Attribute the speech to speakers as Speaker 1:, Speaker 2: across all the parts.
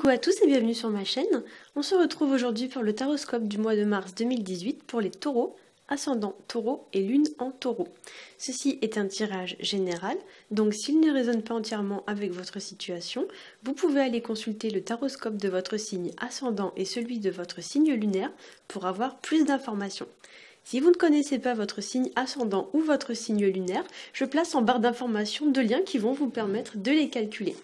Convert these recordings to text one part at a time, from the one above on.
Speaker 1: Coucou à tous et bienvenue sur ma chaîne. On se retrouve aujourd'hui pour le taroscope du mois de mars 2018 pour les taureaux, ascendant taureau et lune en taureau. Ceci est un tirage général, donc s'il ne résonne pas entièrement avec votre situation, vous pouvez aller consulter le taroscope de votre signe ascendant et celui de votre signe lunaire pour avoir plus d'informations. Si vous ne connaissez pas votre signe ascendant ou votre signe lunaire, je place en barre d'informations deux liens qui vont vous permettre de les calculer.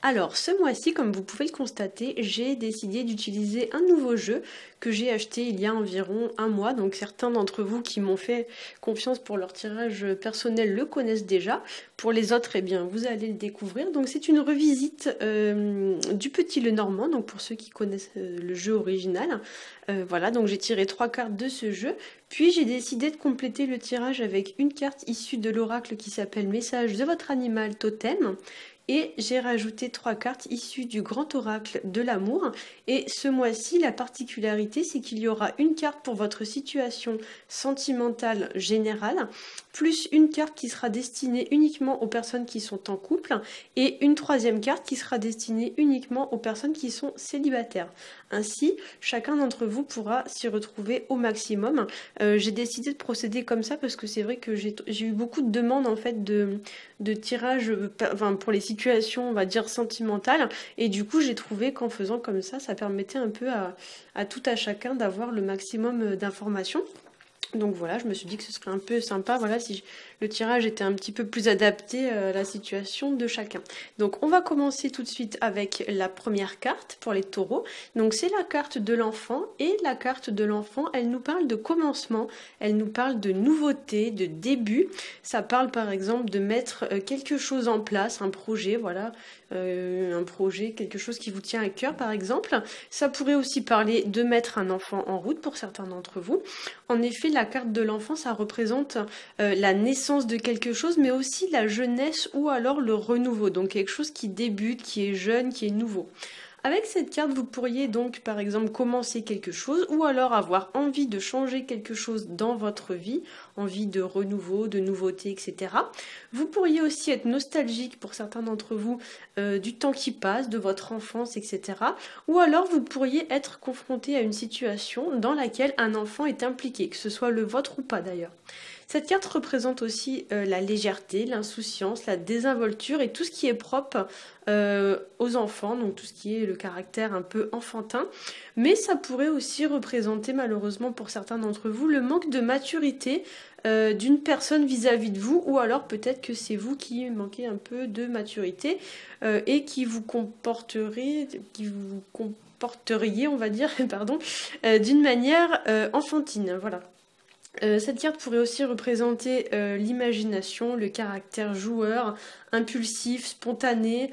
Speaker 1: Alors, ce mois-ci, comme vous pouvez le constater, j'ai décidé d'utiliser un nouveau jeu que j'ai acheté il y a environ un mois. Donc certains d'entre vous qui m'ont fait confiance pour leur tirage personnel le connaissent déjà. Pour les autres, eh bien, vous allez le découvrir. Donc c'est une revisite du Petit Lenormand, donc pour ceux qui connaissent le jeu original. Voilà, donc j'ai tiré 3 cartes de ce jeu. Puis j'ai décidé de compléter le tirage avec une carte issue de l'oracle qui s'appelle Message de votre animal totem. Et j'ai rajouté 3 cartes issues du grand oracle de l'amour. Et ce mois-ci, la particularité, c'est qu'il y aura une carte pour votre situation sentimentale générale, plus une carte qui sera destinée uniquement aux personnes qui sont en couple, et une troisième carte qui sera destinée uniquement aux personnes qui sont célibataires. Ainsi, chacun d'entre vous pourra s'y retrouver au maximum. J'ai décidé de procéder comme ça parce que c'est vrai que j'ai eu beaucoup de demandes en fait de tirage, pour les situations, on va dire, sentimentales. Et du coup, j'ai trouvé qu'en faisant comme ça permettait un peu à tout à chacun d'avoir le maximum d'informations. Donc voilà, je me suis dit que ce serait un peu sympa, voilà, si le tirage était un petit peu plus adapté à la situation de chacun. Donc on va commencer tout de suite avec la première carte pour les taureaux. Donc c'est la carte de l'enfant, et la carte de l'enfant, elle nous parle de commencement, elle nous parle de nouveauté, de début. Ça parle par exemple de mettre quelque chose en place, un projet, voilà, un projet, quelque chose qui vous tient à cœur par exemple. Ça pourrait aussi parler de mettre un enfant en route pour certains d'entre vous. En effet, la carte de l'enfant, ça représente la naissance de quelque chose, mais aussi la jeunesse ou alors le renouveau. Donc quelque chose qui débute, qui est jeune, qui est nouveau. Avec cette carte, vous pourriez donc par exemple commencer quelque chose ou alors avoir envie de changer quelque chose dans votre vie, envie de renouveau, de nouveauté, etc. Vous pourriez aussi être nostalgique pour certains d'entre vous du temps qui passe, de votre enfance, etc. Ou alors vous pourriez être confronté à une situation dans laquelle un enfant est impliqué, que ce soit le vôtre ou pas d'ailleurs. Cette carte représente aussi la légèreté, l'insouciance, la désinvolture et tout ce qui est propre aux enfants, donc tout ce qui est le caractère un peu enfantin. Mais ça pourrait aussi représenter malheureusement pour certains d'entre vous le manque de maturité d'une personne vis-à-vis de vous, ou alors peut-être que c'est vous qui manquez un peu de maturité et qui vous comporteriez, on va dire, pardon, d'une manière enfantine, voilà. Cette carte pourrait aussi représenter l'imagination, le caractère joueur, impulsif, spontané,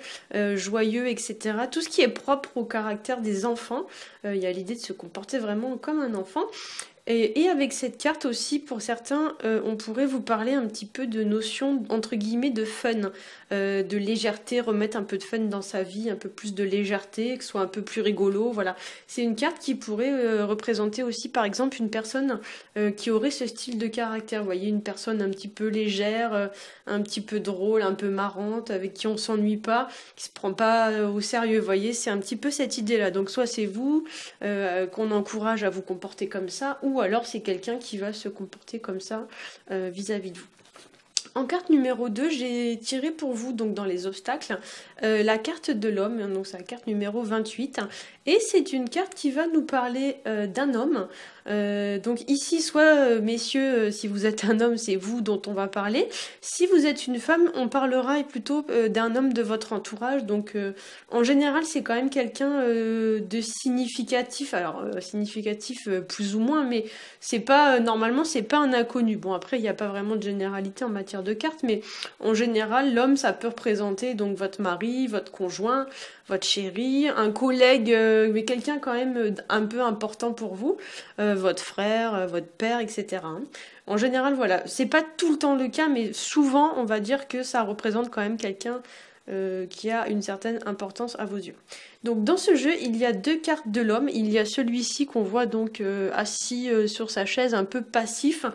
Speaker 1: joyeux, etc. Tout ce qui est propre au caractère des enfants. Il y a l'idée de se comporter vraiment comme un enfant. Et avec cette carte aussi, pour certains, on pourrait vous parler un petit peu de notion, entre guillemets, de fun, de légèreté, remettre un peu de fun dans sa vie, un peu plus de légèreté, que ce soit un peu plus rigolo, voilà. C'est une carte qui pourrait représenter aussi, par exemple, une personne qui aurait ce style de caractère. Vous voyez, une personne un petit peu légère, un petit peu drôle, un peu marrante, avec qui on s'ennuie pas, qui se prend pas au sérieux, vous voyez, c'est un petit peu cette idée-là. Donc soit c'est vous qu'on encourage à vous comporter comme ça, ou alors c'est quelqu'un qui va se comporter comme ça vis-à-vis de vous. En carte numéro 2, j'ai tiré pour vous, donc dans les obstacles, la carte de l'homme, donc c'est la carte numéro 28, et c'est une carte qui va nous parler d'un homme. Donc ici, soit messieurs, si vous êtes un homme, c'est vous dont on va parler. Si vous êtes une femme, on parlera plutôt d'un homme de votre entourage. Donc en général, c'est quand même quelqu'un de significatif. Alors significatif plus ou moins, mais c'est pas normalement c'est pas un inconnu. Bon après, il n'y a pas vraiment de généralité en matière de cartes, mais en général, l'homme, ça peut représenter donc votre mari, votre conjoint, votre chéri, un collègue, mais quelqu'un quand même un peu important pour vous, votre frère, votre père, etc. En général, voilà, c'est pas tout le temps le cas, mais souvent, on va dire que ça représente quand même quelqu'un qui a une certaine importance à vos yeux. Donc dans ce jeu, il y a 2 cartes de l'homme. Il y a celui-ci qu'on voit donc assis sur sa chaise, un peu passif.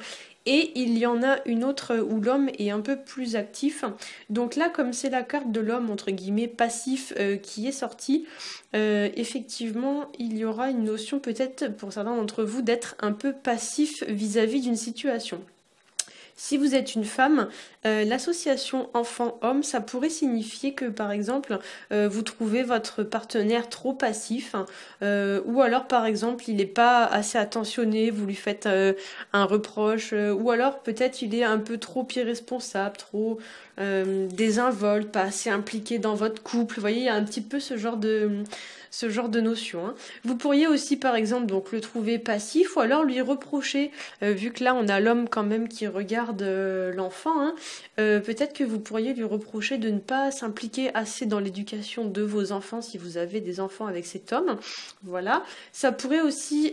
Speaker 1: Et il y en a une autre où l'homme est un peu plus actif. Donc là, comme c'est la carte de l'homme, entre guillemets, passif qui est sortie, effectivement, il y aura une notion peut-être pour certains d'entre vous d'être un peu passif vis-à-vis d'une situation. Si vous êtes une femme, l'association enfant-homme, ça pourrait signifier que par exemple, vous trouvez votre partenaire trop passif, ou alors par exemple, il n'est pas assez attentionné, vous lui faites un reproche, ou alors peut-être il est un peu trop irresponsable, trop désinvolte, pas assez impliqué dans votre couple. Vous voyez, il y a un petit peu ce genre de notion. Vous pourriez aussi par exemple donc le trouver passif ou alors lui reprocher, vu que là on a l'homme quand même qui regarde l'enfant, peut-être que vous pourriez lui reprocher de ne pas s'impliquer assez dans l'éducation de vos enfants si vous avez des enfants avec cet homme. Voilà. Ça pourrait aussi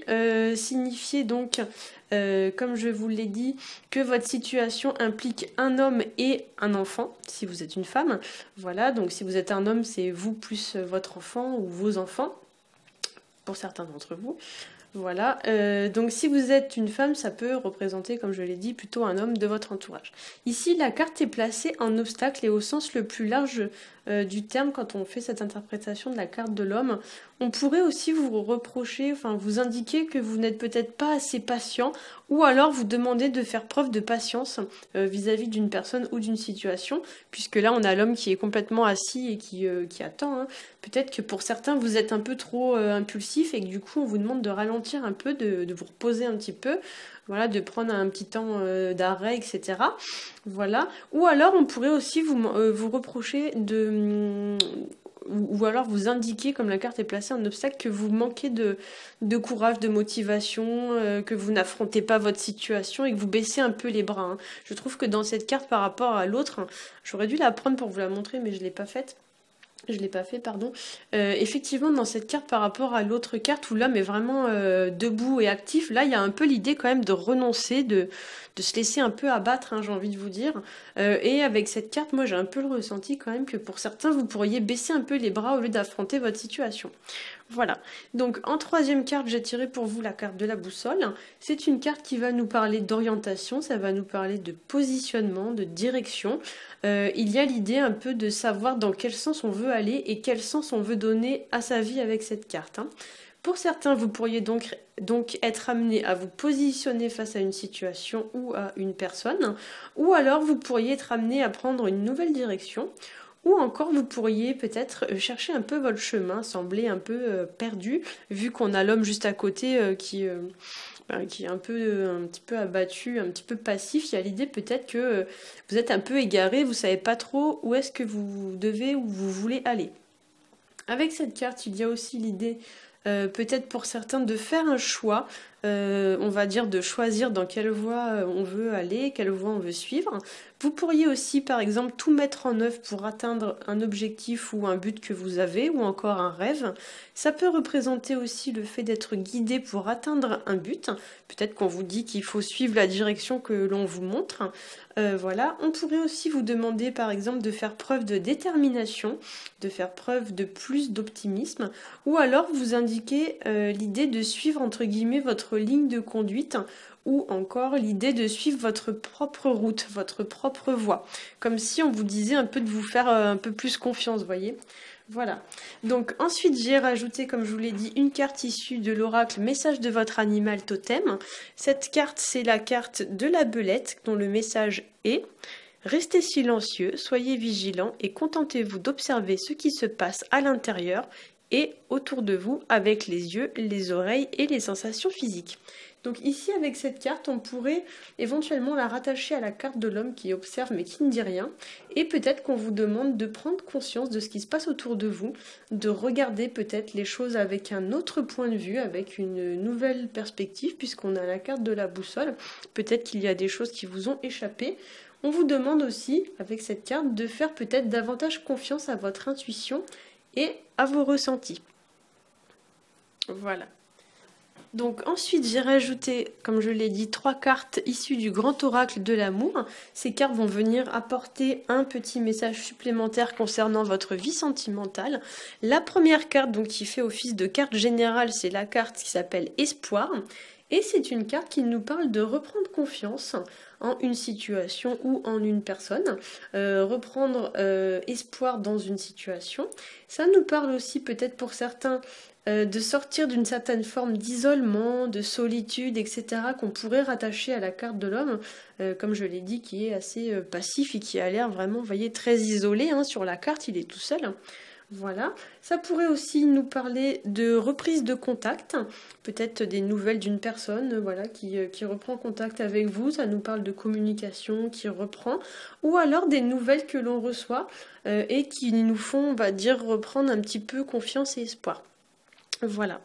Speaker 1: signifier donc, comme je vous l'ai dit, que votre situation implique un homme et un enfant, si vous êtes une femme. Voilà, donc si vous êtes un homme, c'est vous plus votre enfant ou vos enfants, pour certains d'entre vous. Voilà, donc si vous êtes une femme, ça peut représenter, comme je l'ai dit, plutôt un homme de votre entourage. Ici, la carte est placée en obstacle et au sens le plus large du terme quand on fait cette interprétation de la carte de l'homme. On pourrait aussi vous reprocher, enfin vous indiquer que vous n'êtes peut-être pas assez patient ou alors vous demander de faire preuve de patience vis-à-vis d'une personne ou d'une situation, puisque là on a l'homme qui est complètement assis et qui attend. Peut-être que pour certains vous êtes un peu trop impulsif et que du coup on vous demande de ralentir un peu, de vous reposer un petit peu, voilà, de prendre un petit temps d'arrêt, etc. Voilà. Ou alors on pourrait aussi vous reprocher ou alors vous indiquer, comme la carte est placée en obstacle, que vous manquez de courage, de motivation, que vous n'affrontez pas votre situation et que vous baissez un peu les bras. Je trouve que dans cette carte par rapport à l'autre, j'aurais dû la prendre pour vous la montrer, mais je ne l'ai pas faite. Je l'ai pas fait, pardon. Effectivement, dans cette carte, par rapport à l'autre carte où l'homme est vraiment debout et actif, là, il y a un peu l'idée quand même de renoncer, de se laisser un peu abattre, j'ai envie de vous dire. Et avec cette carte, moi, j'ai un peu le ressenti quand même que pour certains, vous pourriez baisser un peu les bras au lieu d'affronter votre situation. Voilà. Donc, en troisième carte, j'ai tiré pour vous la carte de la boussole. C'est une carte qui va nous parler d'orientation, ça va nous parler de positionnement, de direction. Il y a l'idée un peu de savoir dans quel sens on veut aller et quel sens on veut donner à sa vie avec cette carte. Pour certains, vous pourriez donc être amené à vous positionner face à une situation ou à une personne, ou alors vous pourriez être amené à prendre une nouvelle direction, ou encore vous pourriez peut-être chercher un peu votre chemin, sembler un peu perdu, vu qu'on a l'homme juste à côté qui est un petit peu abattu, un petit peu passif. Il y a l'idée peut-être que vous êtes un peu égaré, vous savez pas trop où est-ce que vous devez ou vous voulez aller. Avec cette carte, il y a aussi l'idée peut-être pour certains de faire un choix, on va dire de choisir dans quelle voie on veut aller, quelle voie on veut suivre. Vous pourriez aussi par exemple tout mettre en œuvre pour atteindre un objectif ou un but que vous avez ou encore un rêve. Ça peut représenter aussi le fait d'être guidé pour atteindre un but. Peut-être qu'on vous dit qu'il faut suivre la direction que l'on vous montre. Voilà. On pourrait aussi vous demander par exemple de faire preuve de détermination, de faire preuve de plus d'optimisme, ou alors vous indiquer l'idée de suivre entre guillemets votre ligne de conduite, ou encore l'idée de suivre votre propre route, votre propre voie, comme si on vous disait un peu de vous faire un peu plus confiance, vous voyez. Voilà. Donc ensuite j'ai rajouté, comme je vous l'ai dit, une carte issue de l'oracle Message de votre animal totem. Cette carte, c'est la carte de la belette dont le message est: restez silencieux, soyez vigilants et contentez-vous d'observer ce qui se passe à l'intérieur et autour de vous avec les yeux, les oreilles et les sensations physiques. Donc ici, avec cette carte, on pourrait éventuellement la rattacher à la carte de l'homme qui observe mais qui ne dit rien. Et peut-être qu'on vous demande de prendre conscience de ce qui se passe autour de vous, de regarder peut-être les choses avec un autre point de vue, avec une nouvelle perspective, puisqu'on a la carte de la boussole. Peut-être qu'il y a des choses qui vous ont échappé. On vous demande aussi, avec cette carte, de faire peut-être davantage confiance à votre intuition et à vos ressentis. Voilà. Donc ensuite j'ai rajouté, comme je l'ai dit, 3 cartes issues du grand oracle de l'amour. Ces cartes vont venir apporter un petit message supplémentaire concernant votre vie sentimentale. La première carte donc qui fait office de carte générale, c'est la carte qui s'appelle Espoir. Et c'est une carte qui nous parle de reprendre confiance en une situation ou en une personne, reprendre espoir dans une situation. Ça nous parle aussi peut-être pour certains de sortir d'une certaine forme d'isolement, de solitude, etc., qu'on pourrait rattacher à la carte de l'homme, comme je l'ai dit, qui est assez passif et qui a l'air vraiment, vous voyez, très isolé hein, sur la carte, il est tout seul. Voilà, ça pourrait aussi nous parler de reprise de contact, peut-être des nouvelles d'une personne voilà, qui reprend contact avec vous, ça nous parle de communication qui reprend, ou alors des nouvelles que l'on reçoit et qui nous font, on va dire, reprendre un petit peu confiance et espoir. Voilà.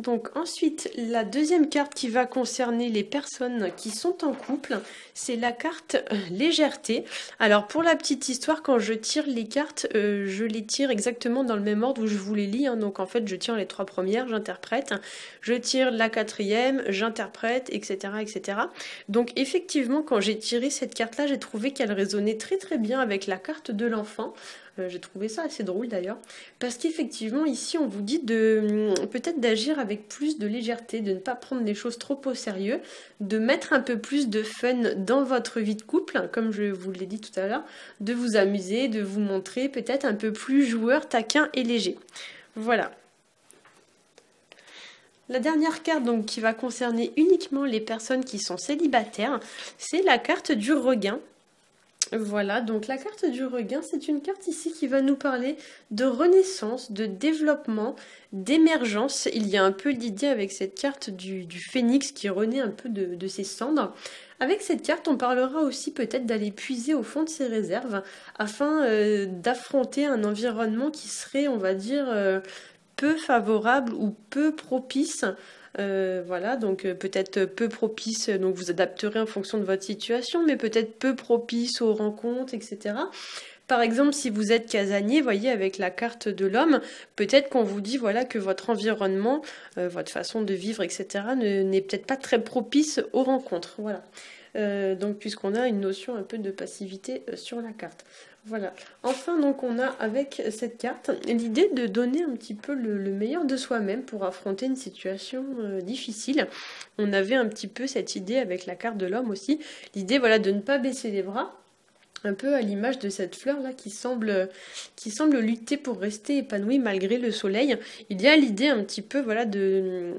Speaker 1: Donc ensuite, la deuxième carte qui va concerner les personnes qui sont en couple, c'est la carte légèreté. Alors pour la petite histoire, quand je tire les cartes, je les tire exactement dans le même ordre où je vous les lis. Hein. Donc en fait, je tire les 3 premières, j'interprète. Je tire la 4e, j'interprète, etc., etc. Donc effectivement, quand j'ai tiré cette carte-là, j'ai trouvé qu'elle résonnait très très bien avec la carte de l'enfant. J'ai trouvé ça assez drôle d'ailleurs, parce qu'effectivement ici on vous dit de peut-être d'agir avec plus de légèreté, de ne pas prendre les choses trop au sérieux, de mettre un peu plus de fun dans votre vie de couple, comme je vous l'ai dit tout à l'heure, de vous amuser, de vous montrer peut-être un peu plus joueur, taquin et léger. Voilà. La dernière carte donc, qui va concerner uniquement les personnes qui sont célibataires, c'est la carte du regain. Voilà, donc la carte du regain, c'est une carte ici qui va nous parler de renaissance, de développement, d'émergence. Il y a un peu l'idée avec cette carte du phénix qui renaît un peu de ses cendres. Avec cette carte, on parlera aussi peut-être d'aller puiser au fond de ses réserves afin d'affronter un environnement qui serait, on va dire, peu favorable ou peu propice. Voilà, donc peut-être peu propice, donc vous adapterez en fonction de votre situation, mais peut-être peu propice aux rencontres, etc. Par exemple, si vous êtes casanier, voyez, avec la carte de l'homme, peut-être qu'on vous dit voilà, que votre environnement, votre façon de vivre, etc., n'est peut-être pas très propice aux rencontres. Voilà. Donc puisqu'on a une notion un peu de passivité sur la carte. Voilà. Enfin, donc on a avec cette carte l'idée de donner un petit peu le meilleur de soi-même pour affronter une situation difficile. On avait un petit peu cette idée avec la carte de l'homme aussi, l'idée voilà de ne pas baisser les bras. Un peu à l'image de cette fleur-là qui semble lutter pour rester épanouie malgré le soleil. Il y a l'idée un petit peu voilà, de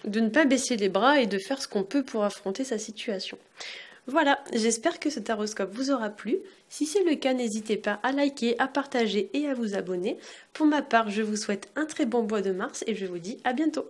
Speaker 1: ne pas baisser les bras et de faire ce qu'on peut pour affronter sa situation. Voilà, j'espère que ce taroscope vous aura plu. Si c'est le cas, n'hésitez pas à liker, à partager et à vous abonner. Pour ma part, je vous souhaite un très bon mois de mars et je vous dis à bientôt.